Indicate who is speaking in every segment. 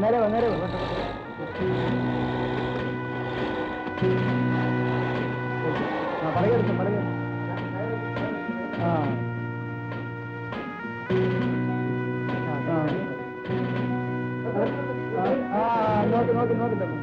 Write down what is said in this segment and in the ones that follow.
Speaker 1: നേരെ വാ, നേരെ വാ. പടകെടുത്തു, പടകെടുത്തു. നോക്കി നോക്കി നോക്കില്ല.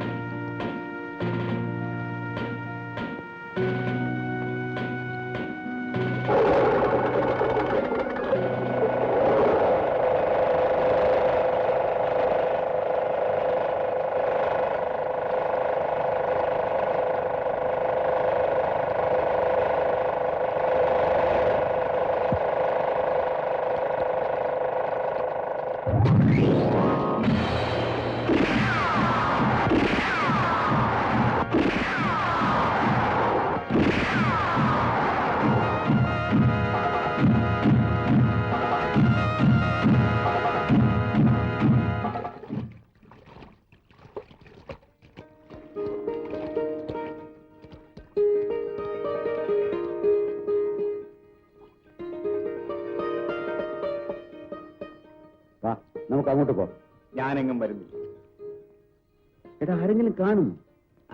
Speaker 1: നമുക്ക് അങ്ങോട്ട് പോകാം.
Speaker 2: ഞാനെങ്ങും വരുന്നില്ല.
Speaker 1: എടാ, ആരെങ്കിലും കാണും?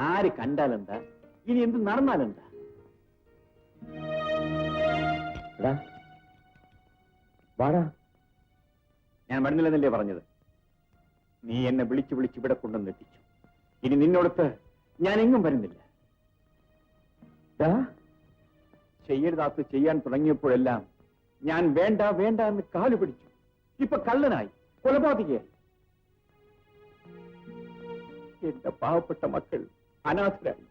Speaker 2: ആര് കണ്ടാലെന്താ? ഇനി എന്ത് നടന്നാലെന്താ?
Speaker 1: എടാ വാടാ.
Speaker 2: ഞാൻ വരുന്നില്ലെന്നല്ലേ പറഞ്ഞത്? നീ എന്നെ വിളിച്ചു വിളിച്ച് ഇവിടെ കൊണ്ടുവന്നെത്തിച്ചു. ഇനി നിന്നോടത്ത് ഞാൻ എങ്ങും വരുന്നില്ല. ചെയ്യരുതാത്ത് ചെയ്യാൻ തുടങ്ങിയപ്പോഴെല്ലാം ഞാൻ വേണ്ട വേണ്ട എന്ന് കാലു പിടിച്ചു. ഇപ്പൊ കള്ളനായി, കൊലപാതകയായി. എന്റെ പാവപ്പെട്ട മക്കൾ അനാഥരായി.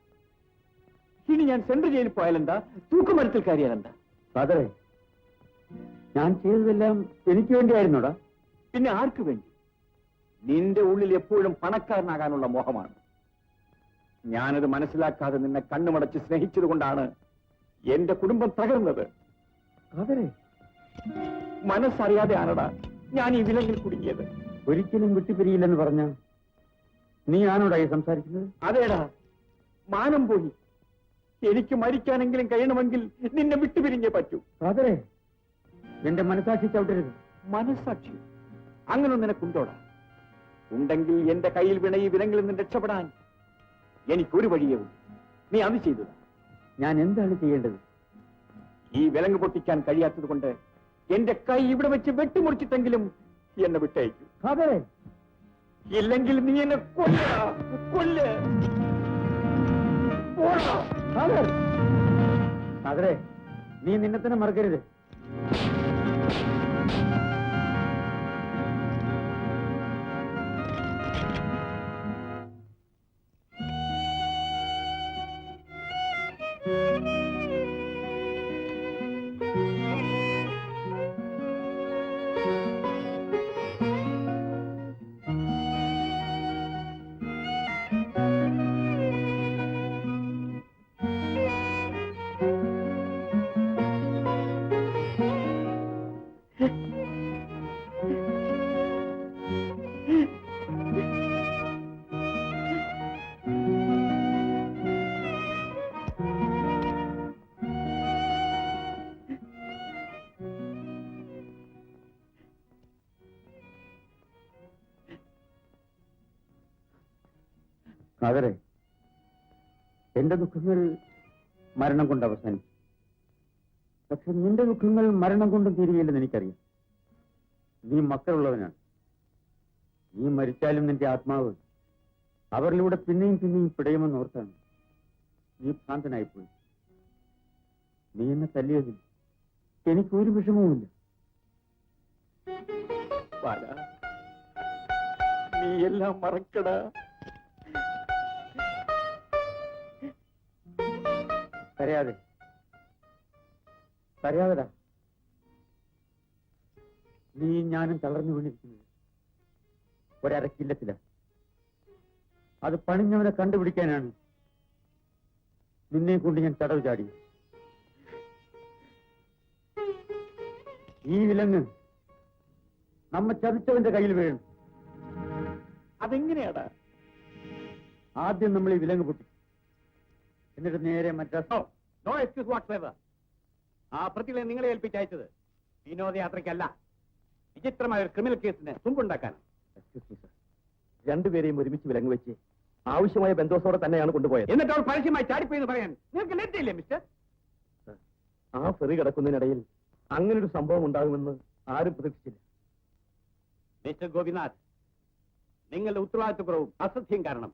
Speaker 2: ഇനി ഞാൻ സെൻട്രൽ ജയിലിൽ പോയാലെന്താ? തൂക്കുമരത്തിൽ കയറിയാലെന്താ?
Speaker 1: ഫാദറെ, ഞാൻ ചെയ്തതെല്ലാം എനിക്ക് വേണ്ടിയായിരുന്നോടാ?
Speaker 2: പിന്നെ ആർക്ക് വേണ്ടി? നിന്റെ ഉള്ളിൽ എപ്പോഴും പണക്കാരനാകാനുള്ള മോഹമാണ്. ഞാനത് മനസ്സിലാക്കാതെ നിന്നെ കണ്ണുമടച്ച് സ്നേഹിച്ചത് കൊണ്ടാണ് എന്റെ കുടുംബം തകർന്നത്.
Speaker 1: ഫാദറെ,
Speaker 2: മനസ്സറിയാതെ ആണടാ ഞാൻ ഈ വിലങ്ങിൽ കുടുങ്ങിയത്.
Speaker 1: ഒരിക്കലും വിട്ടുപിരിയില്ലെന്ന് പറഞ്ഞ നീ ആണോടായി സംസാരിക്കുന്നത്?
Speaker 2: അതേടാ, മാനം പോയി. എനിക്ക് മരിക്കാനെങ്കിലും കഴിയണമെങ്കിൽ നിന്നെ വിട്ടുപിരിഞ്ഞേ പറ്റൂ.
Speaker 1: ഫാദറെ, എന്റെ മനസാക്ഷി ചവിട്ടരുത്.
Speaker 2: മനസ്സാക്ഷി അങ്ങനെ നിനക്കുണ്ടോടാ? ഉണ്ടെങ്കിൽ എന്റെ കയ്യിൽ വീണ ഈ വിലങ്ങിൽ നിന്ന് രക്ഷപ്പെടാൻ എനിക്കൊരു വഴിയേ ഉള്ളൂ. നീ അത് ചെയ്തതാ.
Speaker 1: ഞാൻ എന്താണ് ചെയ്യേണ്ടത്?
Speaker 2: ഈ വിലങ്ങ് പൊട്ടിക്കാൻ കഴിയാത്തത് കൊണ്ട് എന്റെ കൈ ഇവിടെ വെച്ച് വെട്ടിമുറിച്ചിട്ടെങ്കിലും എന്നെ വിട്ടയക്കൂ.
Speaker 1: ഫാദറെ,
Speaker 2: ഇല്ലെങ്കിൽ നീ എന്നെ കൊല്ല.
Speaker 1: ഫാദറെ, നീ നിന്നെ തന്നെ മറക്കരുത്. ഫാദറെ, എന്റെ ദുഃഖങ്ങൾ മരണം കൊണ്ട് അവസാനിച്ചു. പക്ഷെ നിന്റെ ദുഃഖങ്ങൾ മരണം കൊണ്ടും തീരുകയില്ലെന്ന് എനിക്കറിയാം. നീ മക്കളുള്ളവനാണ്. നീ മരിച്ചാലും നിന്റെ ആത്മാവ് അവരിലൂടെ പിന്നെയും പിന്നെയും പിടയുമെന്ന് ഓർത്താണ് നീ ഭ്രാന്തനായിപ്പോയി. നീ എന്നെ തല്ലിയതിൽ എനിക്കൊരു വിഷമവുമില്ല.
Speaker 2: നീ എല്ലാം മറക്കടാ.
Speaker 1: കരയാതെടാ. നീ ഞാനും തളർന്നു വീണിരിക്കുന്നത് ഒരക്കില്ലത്തില. അത് പണിഞ്ഞവനെ കണ്ടുപിടിക്കാനാണ് നിന്നെ കൊണ്ട് ഞാൻ തടവ് ചാടി. ഈ വിലങ്ങ് നമ്മ ചതിച്ചവന്റെ കയ്യിൽ വീഴും.
Speaker 2: അതെങ്ങനെയാടാ?
Speaker 1: ആദ്യം നമ്മൾ ഈ വിലങ്ങ് പൊട്ടി, എന്നിട്ട് നേരെ മദ്രാസ്.
Speaker 2: No excuse വാട്ട്എവർ. ആ പ്രതികളെ നിങ്ങളെ ഏൽപ്പിച്ചയച്ചത് വിനോദയാത്രയ്ക്കല്ല, വിചിത്രമായ ഒരു ക്രിമിനൽ കേസിന് തുമ്പുണ്ടാക്കാനാണ്.
Speaker 1: എക്സ്ക്യൂസ് മീ സർ,
Speaker 2: രണ്ടുപേരെയും ഒരുമിച്ച് വിലങ്ങ് വെച്ച് ആവശ്യമായ ബന്ധോസോടെ തന്നെയാണ് കൊണ്ടുപോയത്.
Speaker 3: എന്നിട്ട് അവർ പരസ്യമായി ചാടിപ്പോയി എന്ന് പറയാൻ നിങ്ങൾക്ക് ലജ്ജയില്ലേ മിസ്റ്റർ?
Speaker 2: ആ ഫെറി കിടക്കുന്നതിനിടയിൽ അങ്ങനൊരു സംഭവം ഉണ്ടാകുമെന്ന് ആരും പ്രതീക്ഷിച്ചില്ല.
Speaker 3: മിസ്റ്റർ ഗോപിനാഥ്, നിങ്ങളുടെ ഉത്തരവാദിത്വക്കുറവും അശ്രദ്ധയും കാരണം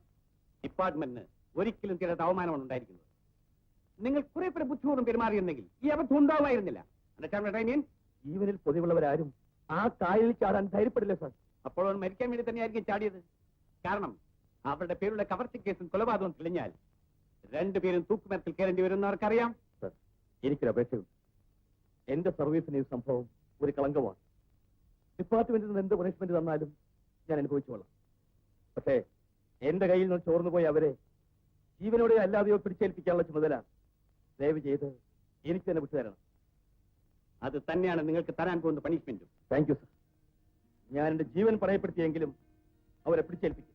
Speaker 3: ഡിപ്പാർട്ട്മെന്റിന് ഒരിക്കലും തീരാത്ത അവമാനമാണ് ഉണ്ടായിരിക്കുന്നത്. നിങ്ങൾ കുറെ പേരെ ബുദ്ധിപൂർവ്വം പെരുമാറിയിരുന്നെങ്കിൽ ഈ അബദ്ധം ഉണ്ടാവുമായിരുന്നില്ല.
Speaker 2: ജീവനിൽ പൊതിവുള്ളവരാരും ആ കായലിൽ ചാടാൻ ധൈര്യപ്പെടില്ല സാർ.
Speaker 3: അപ്പോൾ അവർ മരിക്കാൻ വേണ്ടി തന്നെയായിരിക്കും ചാടിയത്. കാരണം അവരുടെ പേരുടെ കവർച്ച കേസും കൊലപാതകവും തെളിഞ്ഞാൽ രണ്ടുപേരും തൂക്കുമരത്തിൽ കയറേണ്ടി വരുമെന്ന് അവർക്കറിയാം.
Speaker 2: സാർ, എനിക്കൊരു അപേക്ഷയുണ്ട്. എന്റെ സർവീസിന് ഈ സംഭവം ഒരു കളങ്കമാണ്. ഡിപ്പാർട്ട്മെന്റിൽ നിന്ന് എന്ത് പണിഷ്മെന്റ് തന്നാലും ഞാൻ അനുഭവിച്ചോളാം. പക്ഷേ എന്റെ കയ്യിൽ നിന്ന് ചോർന്നു പോയി അവരെ ജീവനോടെയോ അല്ലാതെയോ പിടിച്ചേൽപ്പിക്കാനുള്ള ചുമതല ദയവ് ചെയ്ത് എനിക്ക് തന്നെ വിട്ടുതരണം.
Speaker 3: അത് തന്നെയാണ് നിങ്ങൾക്ക് തരാൻ പോകുന്ന പണിഷ്മെന്റും.
Speaker 2: Thank you sir. ഞാൻ എന്റെ ജീവൻ പണയപ്പെടുത്തിയെങ്കിലും അവരെ പിടിച്ചേൽപ്പിക്കും.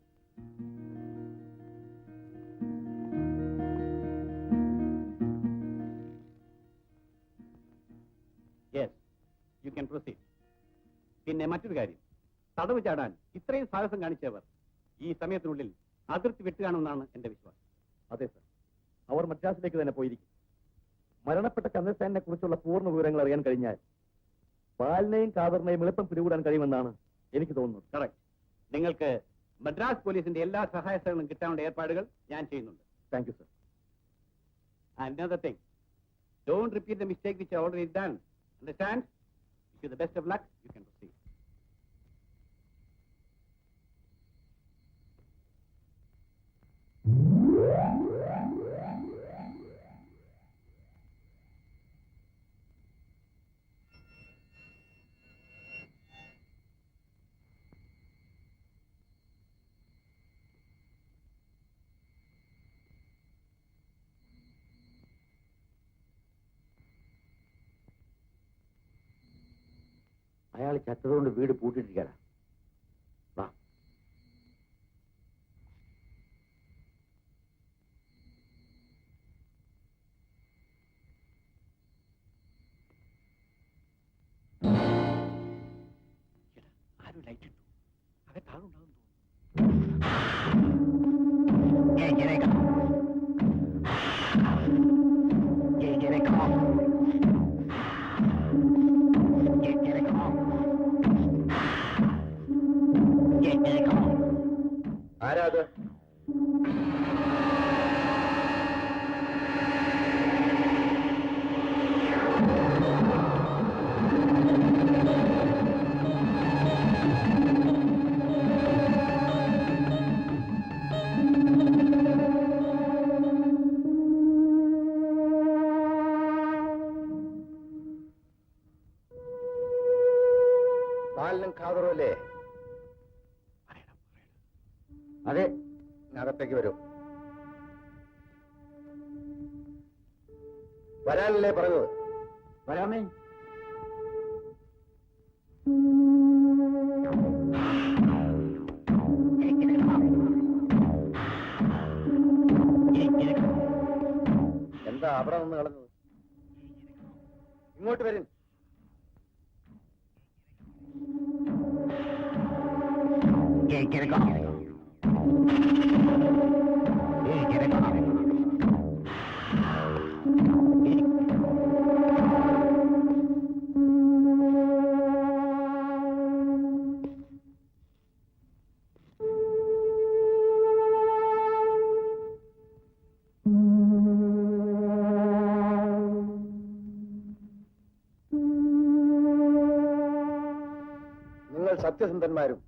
Speaker 3: Yes, you can proceed. പിന്നെ മറ്റൊരു കാര്യം, തടവ് ചാടാൻ ഇത്രയും സാഹസം കാണിച്ചവർ ഈ സമയത്തിനുള്ളിൽ അതിർത്തി വിട്ടുകാണുമെന്നാണ് എന്റെ വിശ്വാസം.
Speaker 2: അതെ സർ, അവർ മദ്രാസിലേക്ക് തന്നെ പോയിരിക്കും. മരണപ്പെട്ട ചന്ദ്രസേനെ കുറിച്ചുള്ള പൂർണ്ണ വിവരങ്ങൾ അറിയാൻ കഴിഞ്ഞാൽ ബാലിനെയും കാദറിനെയും എളുപ്പം പിടികൂടാൻ കഴിയുമെന്നാണ് എനിക്ക് തോന്നുന്നത്.
Speaker 3: കറക്റ്റ്. നിങ്ങൾക്ക് മദ്രാസ് പോലീസിന്റെ എല്ലാ സഹായ സഹകരണങ്ങളും കിട്ടാനുള്ള ഏർപ്പാടുകൾ ഞാൻ ചെയ്യുന്നുണ്ട്.
Speaker 2: Thank you sir.
Speaker 3: Another thing, don't repeat the mistake which I already done. Understand? Wish you the best of luck. You can proceed.
Speaker 1: അയാൾ ചത്തതുകൊണ്ട് വീട് പൂട്ടിട്ടിരിക്കാനാ. വാ.
Speaker 3: ആരും ലൈറ്റ് ഇട്ടു. അകത്താളുണ്ടാവും തോന്നുന്നു.
Speaker 2: ആരാ അത്? ബാലനും ഖാദറും അല്ലേ?
Speaker 1: അതെ,
Speaker 2: അകത്തേക്ക് വരൂ. വരാനല്ലേ പറഞ്ഞത്?
Speaker 1: വരാമേ.
Speaker 2: എന്താ അവിടെ നിന്ന് കളഞ്ഞത്? ഇങ്ങോട്ട് വരും. നിങ്ങൾ സത്യസന്ധന്മാരും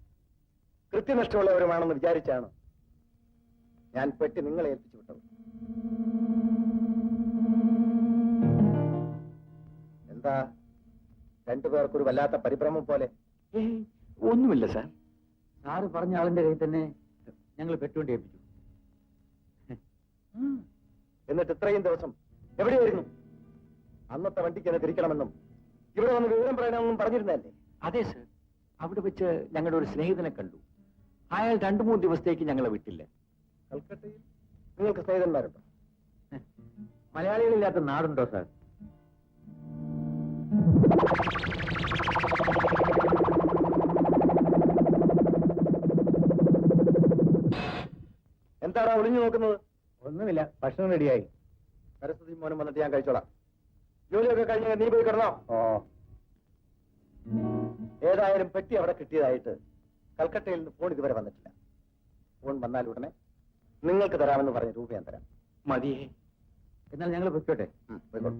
Speaker 2: കൃത്യനിഷ്ഠയുള്ളവരുമാണെന്ന് വിചാരിച്ചാണ് ഞാൻ പെട്ടി നിങ്ങളെ ഏൽപ്പിച്ചു വിട്ടത്. എന്താ രണ്ടുപേർക്കൊരു വല്ലാത്ത പരിഭ്രമം പോലെ?
Speaker 3: ഒന്നുമില്ല സാർ.
Speaker 1: സാറ് പറഞ്ഞ ആളിന്റെ കയ്യിൽ തന്നെ ഞങ്ങൾ പെട്ടുകൊണ്ട് ഏൽപ്പിച്ചു.
Speaker 2: എന്നിട്ട് ഇത്രയും ദിവസം എവിടെയായിരുന്നു? അന്നത്തെ വണ്ടിക്ക് തന്നെ തിരിക്കണമെന്നും ഇവിടെ വന്ന് വിവരം പറയണമെന്നും പറഞ്ഞിരുന്നല്ലേ?
Speaker 3: അതെ സർ, അവിടെ വെച്ച് ഞങ്ങളുടെ ഒരു സ്നേഹിതനെ കണ്ടു. അയാൾ 2-3 ദിവസത്തേക്ക് ഞങ്ങളെ വിട്ടില്ല.
Speaker 2: കൽക്കട്ടയിൽ നിങ്ങൾക്ക് സ്നേഹിതന്മാരുണ്ടോ?
Speaker 1: മലയാളികളില്ലാത്ത നാടുണ്ടോ സാർ?
Speaker 2: എന്താണോ ഒളിഞ്ഞു നോക്കുന്നത്?
Speaker 1: ഒന്നുമില്ല, ഭക്ഷണം റെഡിയായി.
Speaker 2: സരസ്വതി മോനും വന്നിട്ട് ഞാൻ കഴിച്ചോളാം. ജോലിയൊക്കെ കഴിഞ്ഞ് നീ പോയി കിടന്നോ?
Speaker 1: ഓ,
Speaker 2: ഏതായാലും പെട്ടി അവിടെ കിട്ടിയതായിട്ട് കൽക്കട്ടയിൽ നിന്ന് ഫോൺ ഇതുവരെ വന്നിട്ടില്ല. ഫോൺ വന്നാൽ ഉടനെ നിങ്ങൾക്ക് തരാമെന്ന് പറഞ്ഞ രൂപ ഞാൻ തരാം.
Speaker 3: മതിയേ.
Speaker 1: എന്നാൽ ഞങ്ങൾ പൊയ്ക്കോട്ടെ.
Speaker 2: പോയിക്കോളൂ.